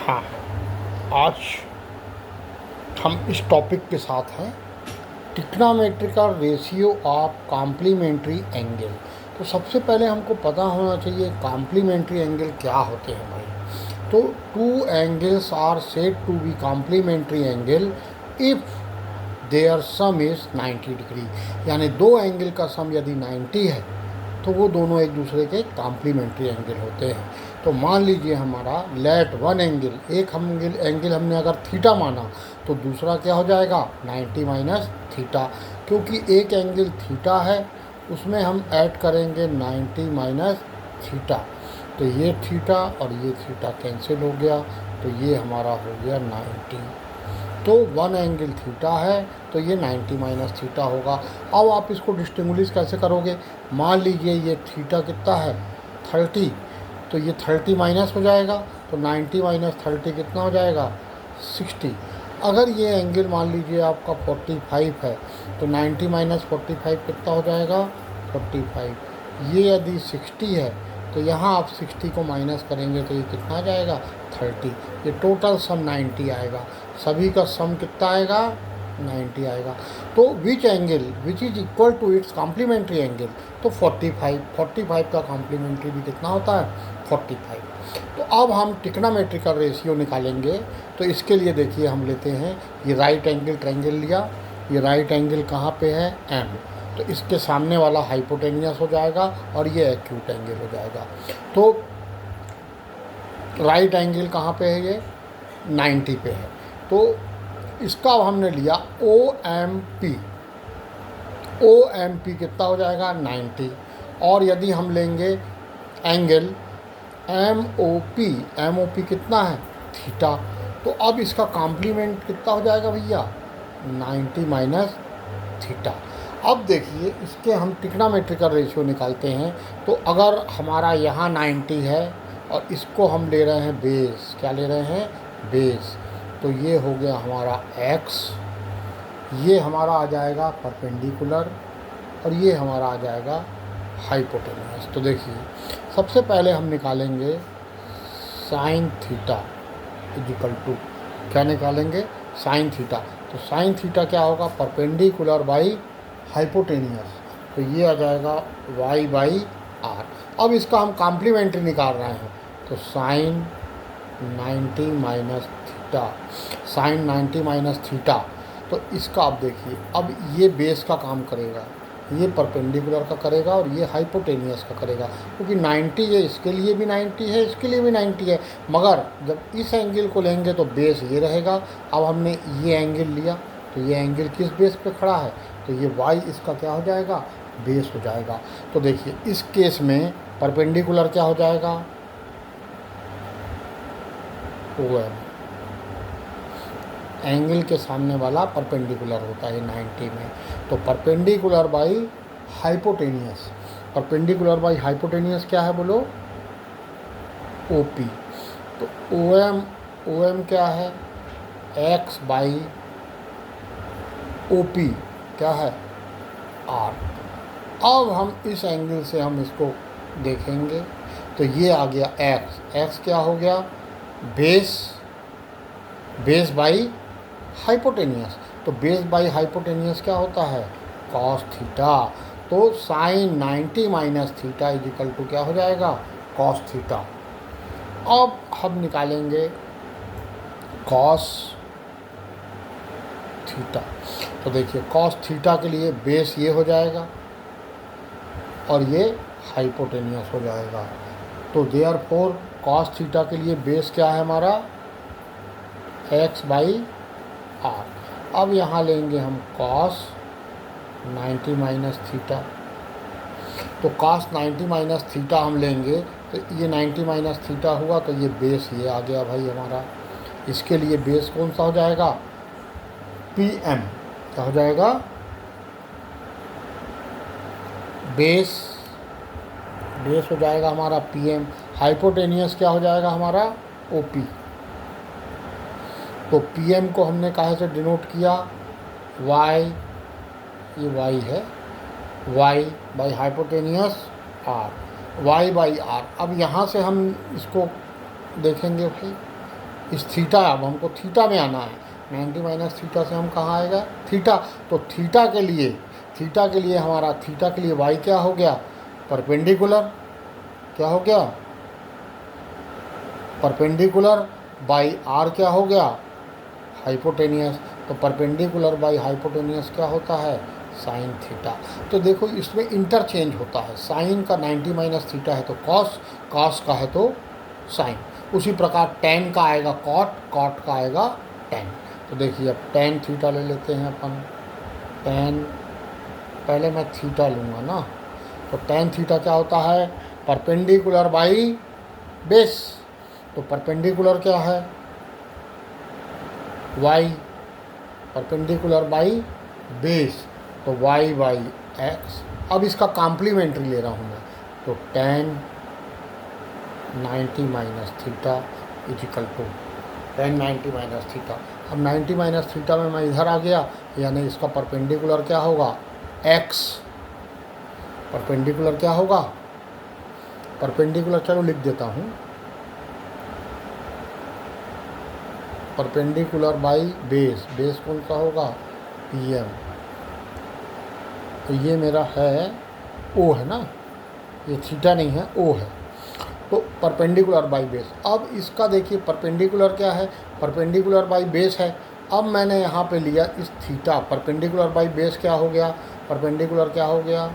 हाँ, आज हम इस टॉपिक के साथ हैं, trigonometrical ratio of complementary angle. तो सबसे पहले हमको पता होना चाहिए कॉम्प्लीमेंट्री एंगल क्या होते हैं भाई। तो two angles are said to be complementary angle if their sum is 90 degree, यानी दो एंगल का सम यदि 90 है तो वो दोनों एक दूसरे के कॉम्प्लीमेंट्री एंगल होते हैं। तो मान लीजिए हमारा लेट वन एंगल, एक एंगल हमने अगर थीटा माना तो दूसरा क्या हो जाएगा 90 माइनस थीटा, क्योंकि एक एंगल थीटा है उसमें हम ऐड करेंगे 90 माइनस थीटा। तो ये थीटा और ये थीटा कैंसिल हो गया, तो ये हमारा हो गया 90। तो वन एंगल थीटा है तो ये 90 माइनस थीटा होगा। अब आप इसको डिस्टिंग्विश कैसे करोगे, मान लीजिए ये थीटा कितना है 30, तो ये 30 माइनस हो जाएगा, तो 90 माइनस 30 कितना हो जाएगा 60। अगर ये एंगल मान लीजिए आपका 45 है तो 90 माइनस 45 कितना हो जाएगा 45। ये यदि 60 है तो यहाँ आप 60 को माइनस करेंगे तो ये कितना आ जाएगा 30। ये टोटल सम 90 आएगा, सभी का सम कितना आएगा 90 आएगा। तो which angle which is equal to its complementary angle, तो 45 का कॉम्प्लीमेंट्री भी कितना होता है 45। तो अब हम ट्रिग्नोमेट्रिकल रेशियो निकालेंगे। तो इसके लिए देखिए हम लेते हैं ये राइट एंगल ट्रायंगल लिया, ये राइट एंगल कहाँ पे है एम, तो इसके सामने वाला हाइपोटेनियस हो जाएगा और ये एक्यूट एंगल हो जाएगा। तो राइट एंगल कहाँ पे है ये 90 पे है, तो इसका हमने लिया ओ एम पी कितना हो जाएगा 90। और यदि हम लेंगे एंगल एम ओ पी कितना है थीटा, तो अब इसका कॉम्प्लीमेंट कितना हो जाएगा भैया 90 माइनस थीटा। अब देखिए इसके हम ट्रिग्नोमेट्रिकल रेशियो निकालते हैं। तो अगर हमारा यहाँ 90 है और इसको हम ले रहे हैं बेस, क्या ले रहे हैं बेस, तो ये हो गया हमारा x, ये हमारा आ जाएगा परपेंडिकुलर और ये हमारा आ जाएगा हाइपोटेन्यूस। तो देखिए सबसे पहले हम निकालेंगे साइन थीटा इक्वल टू, क्या निकालेंगे साइन थीटा। तो साइन थीटा क्या होगा परपेंडिकुलर बाई हाइपोटेन्यूस, तो ये आ जाएगा y बाई आर। अब इसका हम कॉम्प्लीमेंट्री निकाल रहे हैं, तो sine 90 minus theta, sine 90 minus theta. तो इसका आप देखिए अब ये बेस का काम करेगा, ये परपेंडिकुलर का करेगा और ये हाइपोटेनियस का करेगा, क्योंकि 90 है इसके लिए भी 90 है इसके लिए भी 90 है, मगर जब इस एंगल को लेंगे तो बेस ये रहेगा। अब हमने ये एंगल लिया तो ये एंगल किस बेस पे खड़ा है, तो ये y इसका क्या हो जाएगा बेस हो जाएगा। तो देखिए इस केस में परपेंडिकुलर क्या हो जाएगा ओ एम, एंगल के सामने वाला परपेंडिकुलर होता है 90 में, तो perpendicular by hypotenuse, perpendicular by hypotenuse क्या है बोलो ओ पी। तो ओ एम क्या है x बाई ओ पी क्या है आर। अब हम इस एंगल से हम इसको देखेंगे तो ये आ गया x क्या हो गया बेस बाई हाइपोटेनियस। तो बेस बाई हाइपोटेनियस क्या होता है कॉस थीटा। तो sine 90 minus theta is equal to क्या हो जाएगा कॉस थीटा। अब हम निकालेंगे कॉस थीटा। तो देखिए कॉस थीटा के लिए बेस ये हो जाएगा और ये हाइपोटेनियस हो जाएगा। तो देयरफॉर कॉस थीटा के लिए बेस क्या है हमारा x बाई आर। अब यहाँ लेंगे हम कॉस 90 माइनस थीटा, तो कॉस 90 माइनस थीटा हम लेंगे तो ये 90 माइनस थीटा हुआ, तो ये बेस ये आ गया भाई हमारा। इसके लिए बेस कौन सा हो जाएगा पी एम, क्या हो जाएगा बेस हो जाएगा हमारा पी एम। हाइपोटेनियस क्या हो जाएगा हमारा ओ पी। तो पी एम को हमने कहाँ से डिनोट किया y, ये y है y by hypotenuse r, y by R. अब यहाँ से हम इसको देखेंगे भाई इस थीटा, अब हमको थीटा में आना है, 90 माइनस थीटा से हम कहाँ आएगा, थीटा। तो थीटा के लिए हमारा थीटा के लिए वाई क्या हो गया, परपेंडिकुलर, क्या हो गया, परपेंडिकुलर बाई आर क्या हो गया, हाइपोटेनियस। तो परपेंडिकुलर बाई हाइपोटेनियस क्या होता है, साइन थीटा। तो देखो इसमें इंटरचेंज होता है, साइन का 90 माइनस थीटा है तो कॉस, कॉस का है तो साइन। उसी प्रकार टेन का आएगा कॉट, कॉट का आएगा टेन। तो देखिए अब टेन थीटा ले लेते हैं अपन, टेन, पहले मैं थीटा लूँगा ना, तो टेन थीटा क्या होता है, परपेंडिकुलर बाई बेस। तो परपेंडिकुलर क्या है, वाई, परपेंडिकुलर बाई बेस, तो वाई बाई एक्स। अब इसका कॉम्प्लीमेंट्री ले रहा हूँ मैं, तो tan 90 minus theta is equal to tan 90 minus theta. अब 90 माइनस थीटा में मैं इधर आ गया, यानी इसका परपेंडिकुलर क्या होगा, एक्स, परपेंडिकुलर क्या होगा, परपेंडिकुलर चलो लिख देता हूँ, परपेंडिकुलर बाई बेस, बेस कौन सा होगा, पी एम। तो ये मेरा है ओ है ना, ये थीटा नहीं है, ओ है। तो परपेंडिकुलर बाई बेस। अब इसका देखिए परपेंडिकुलर क्या है, परपेंडिकुलर बाई बेस है। अब मैंने यहाँ पे लिया इस थीटा, परपेंडिकुलर बाई बेस क्या हो गया, परपेंडिकुलर क्या हो गया,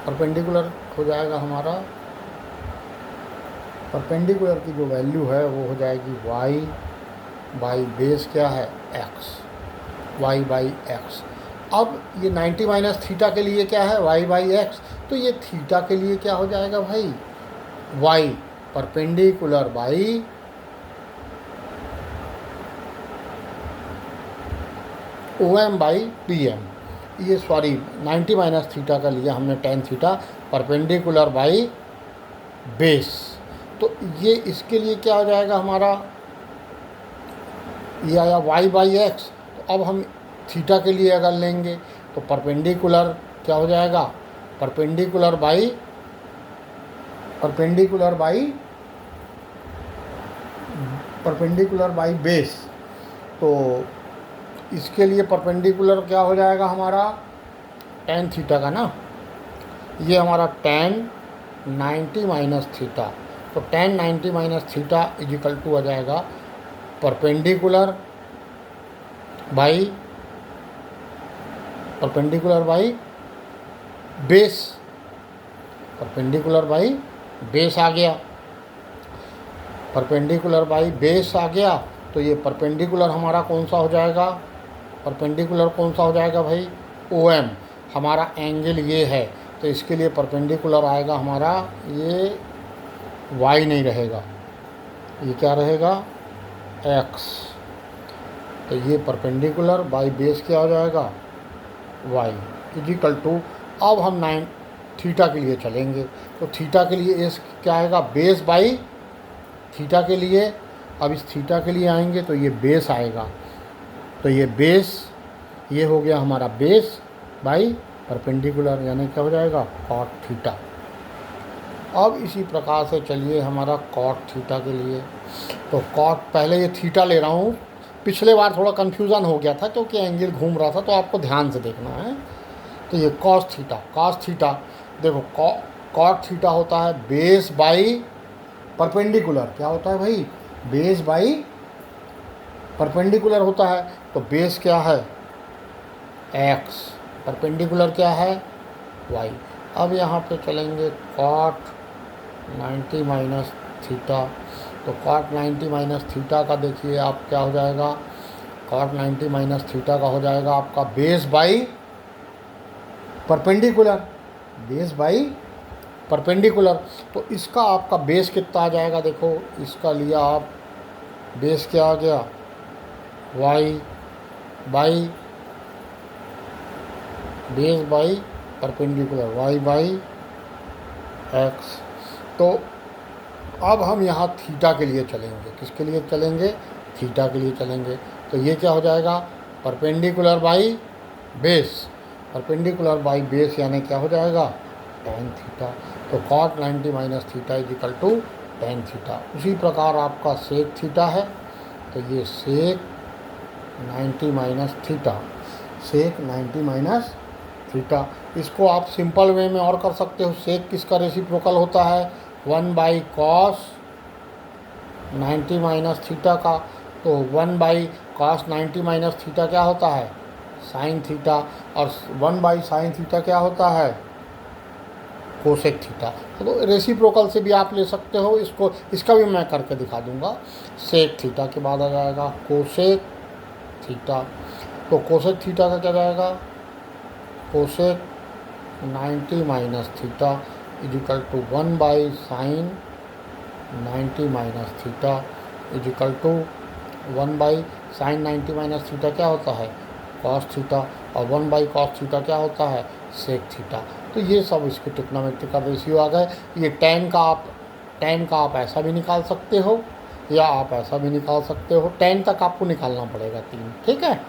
परपेंडिकुलर हो जाएगा हमारा, परपेंडिकुलर की जो वैल्यू है वो हो जाएगी वाई बाई बेस क्या है, एक्स, वाई बाई एक्स। अब ये 90 माइनस थीटा के लिए क्या है, वाई बाई एक्स। तो ये थीटा के लिए क्या हो जाएगा भाई, Y perpendicular by O M by P M. ये सॉरी 90 माइनस थीटा का लिया हमने tan theta, perpendicular by base. तो ये इसके लिए क्या हो जाएगा हमारा, ये आया वाई बाई एक्स। तो अब हम थीटा के लिए अगर लेंगे तो परपेंडिकुलर क्या हो जाएगा, perpendicular by, perpendicular by, perpendicular by base. तो इसके लिए परपेंडिकुलर क्या हो जाएगा हमारा, टेन थीटा का ना, ये हमारा टेन 90 माइनस थीटा। तो tan 90 minus theta is equal to आ जाएगा perpendicular by, perpendicular by base, perpendicular by base आ गया, परपेंडिकुलर बाई बेस आ गया। तो ये परपेंडिकुलर हमारा कौन सा हो जाएगा, परपेंडिकुलर कौन सा हो जाएगा भाई, ओ एम। हमारा एंगल ये है तो इसके लिए परपेंडिकुलर आएगा हमारा, ये वाई नहीं रहेगा, ये क्या रहेगा, एक्स। तो ये परपेंडिकुलर बाई बेस क्या हो जाएगा, वाई इजिकल टू। अब हम नाइन थीटा के लिए चलेंगे, तो थीटा के लिए एस क्या आएगा, बेस बाई थीटा के लिए। अब इस थीटा के लिए आएंगे तो ये बेस आएगा, तो ये बेस, ये हो गया हमारा बेस बाई परपेंडिकुलर, यानी क्या हो जाएगा, कॉट थीटा। अब इसी प्रकार से चलिए हमारा कॉट थीटा के लिए, तो कॉट, पहले ये थीटा ले रहा हूँ, पिछले बार थोड़ा कन्फ्यूज़न हो गया था क्योंकि एंगल घूम रहा था, तो आपको ध्यान से देखना है। तो ये कॉस थीटा, कॉस थीटा देखो, कॉट थीटा होता है बेस बाई परपेंडिकुलर, क्या होता है भाई, बेस बाई परपेंडिकुलर होता है। तो बेस क्या है, एक्स, परपेंडिकुलर क्या है, वाई। अब यहाँ पे चलेंगे कॉट 90 माइनस थीटा। तो कॉट 90 माइनस थीटा का देखिए आप क्या हो जाएगा, कॉट 90 माइनस थीटा का हो जाएगा आपका base by perpendicular, base by perpendicular. तो इसका आपका बेस कितना आ जाएगा, देखो इसका लिया आप, बेस क्या आ गया, Y by, base by perpendicular, Y by X. तो अब हम यहाँ थीटा के लिए चलेंगे, किसके लिए चलेंगे, थीटा के लिए चलेंगे। तो ये क्या हो जाएगा, perpendicular by base, perpendicular by base यानी क्या हो जाएगा, टेन थीटा। तो cot 90 minus theta is equal to tan theta. उसी प्रकार आपका सेक थीटा है, तो ये sec 90 minus theta, sec 90 minus theta. इसको आप सिंपल वे में और कर सकते हो। सेक किसका रेसिप्रोकल होता है? 1/cos 90 माइनस थीटा का। तो 1/cos 90 माइनस थीटा क्या होता है? Sine theta. और 1/sin थीटा क्या होता है? Cosec theta. तो रेसिप्रोकल से भी आप ले सकते हो इसको, इसका भी मैं करके दिखा दूंगा। सेक थीटा के बाद आ जाएगा कोसेक थीटा। तो कोसेक थीटा का क्या जाएगा? Cosec 90 minus theta is equal to 1/sin 90 minus theta is equal to 1/sin 90 minus theta क्या होता है? Cos theta. और 1/cos थीटा क्या होता है? Sec theta. तो ये सब इसके ट्रिग्नोमेट्रिक रेशियो आ गए। ये टेन का आप ऐसा भी निकाल सकते हो या आप ऐसा भी निकाल सकते हो। 10 तक आपको निकालना पड़ेगा 3, ठीक है।